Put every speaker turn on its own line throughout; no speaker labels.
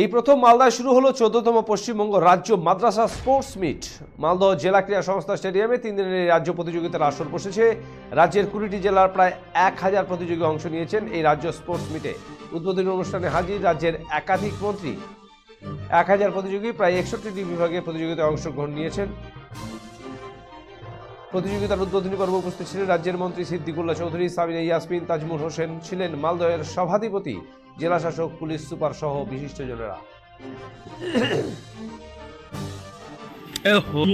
এই প্রথম মালদায় শুরু হলো 14তম পশ্চিমবঙ্গ রাজ্য মাদ্রাসা স্পোর্টস মিট। মালদহ জেলা ক্রীড়া সংস্থা স্টেডিয়ামে 3 দিনের এই রাজ্য প্রতিযোগিতার আসর বসেছে। রাজ্যের 20টি জেলার প্রায় 1000 প্রতিযোগী অংশ নিয়েছেন এই রাজ্য স্পোর্টস মিটে। উদ্বোধনী অনুষ্ঠানে হাজির রাজ্যের একাধিক মন্ত্রী। 1000 প্রতিযোগী প্রায় 61টি বিভাগে প্রতিযোগিতায় অংশগ্রহণ নিয়েছেন। প্রতিযোগিতার উদ্বোধনী পর্ব উপস্থিত ছিলেন রাজ্যের মন্ত্রী সিদ্দিকুল্লাহ চৌধুরী, সাবিনা ইয়াসমিন, তাজমুল হোসেন, ছিলেন মালদহের সভাধিপতি, জেলা শাসক, পুলিশ সুপার সহ বিশিষ্টজনেরা।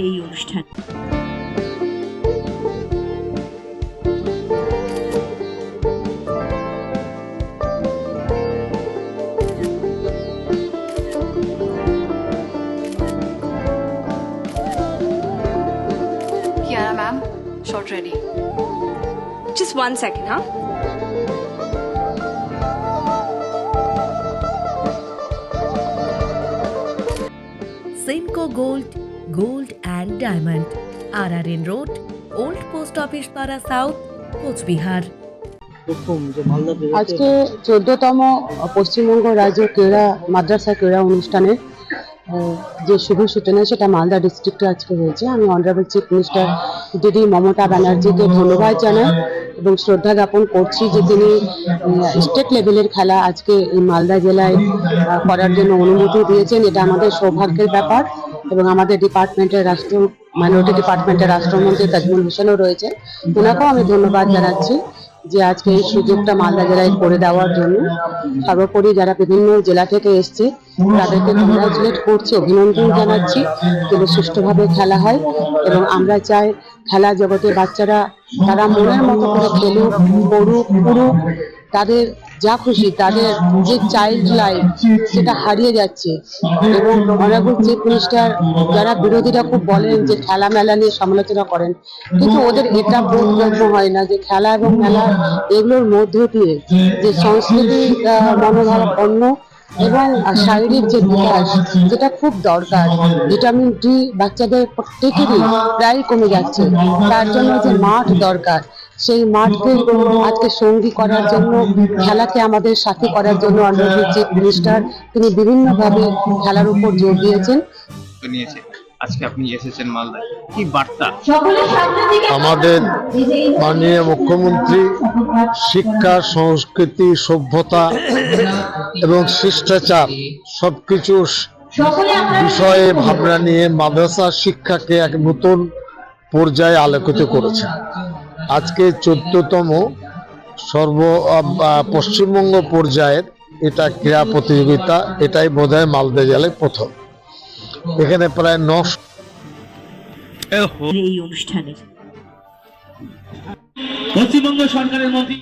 এই অনুষ্ঠান
Kiara ma'am, shot ready.
just 1 second, huh?
Simco Gold and Diamond, RRN Road, Old Post Office Para South, Cooch Behar.
আজকে 14তম পশ্চিমবঙ্গ রাজ্য ক্রীড়া মাদ্রাসা ক্রীড়া অনুষ্ঠানের যে শুভ সূচনা সেটা মালদা ডিস্ট্রিক্টে আজকে হয়েছে। আমি অনারেবল চিফ মিনিস্টার দিদি মমতা ব্যানার্জিকে ধন্যবাদ জানাই এবং শ্রদ্ধা জ্ঞাপন করছি যে তিনি স্টেট লেভেলের খেলা আজকে এই মালদা জেলায় করার জন্য অনুমতি দিয়েছেন। এটা আমাদের সৌভাগ্যের ব্যাপার এবং আমাদের ডিপার্টমেন্টের মাইনরিটি ডিপার্টমেন্টের রাষ্ট্রমন্ত্রী তাজমুল হোসেনও রয়েছে, ওনাকেও আমি ধন্যবাদ জানাচ্ছি যে আজকে এই সুযোগটা মালদা জেলায় করে দেওয়ার জন্য। সর্বোপরি যারা বিভিন্ন জেলা থেকে এসছে তাদেরকে কংগ্রাচুলেট করছি, অভিনন্দন জানাচ্ছি যেন সুষ্ঠুভাবে খেলা হয় এবং আমরা চাই খেলা জগতে বাচ্চারা তারা মনের মতো করে খেলুক, পড়ুক, পুরুক, তাদের যা খুশি, তাদের যে চাইল্ড লাইফ সেটা হারিয়ে যাচ্ছে। এবং অনারেবল চিফ মিনিস্টার যারা বিরোধীরা খুব বলেন যে খেলা মেলা নিয়ে সমালোচনা করেন, কিন্তু ওদের এটা বোধগম্য হয় না যে খেলা এবং মেলা এগুলোর মধ্য দিয়ে যে সংস্কৃতি মনোভাবাপন্ন এবং শারীরিক যে বিকাশ যেটা খুব দরকার। ভিটামিন ডি বাচ্চাদের প্রত্যেকেরই প্রায় কমে যাচ্ছে, তার জন্য যে মাঠ দরকার সেই মাঠকে আজকে সঙ্গী করার জন্য, খেলাকে আমাদের সাথী করার জন্য অনারেবল চিফ মিনিস্টার তিনি বিভিন্নভাবে খেলার উপর জোর দিয়েছেন।
আজকে আপনি এসেছেন মালদায়, কি বার্তা?
আমাদের মাননীয় মুখ্যমন্ত্রী শিক্ষা, সংস্কৃতি, সভ্যতা এবং শিষ্টাচার সবকিছু বিষয়ে ভাবনা নিয়ে মাদ্রাসা শিক্ষাকে এক নতুন পর্যায়ে আলোকিত করেছে। আজকে 14তম পশ্চিমবঙ্গ পর্যায়ের এটা ক্রীড়া প্রতিযোগিতা, এটাই বোধহয় মালদা জেলায় প্রথম। এখানে প্রায় 9
এই অনুষ্ঠানের
পশ্চিমবঙ্গ সরকারের মন্ত্রী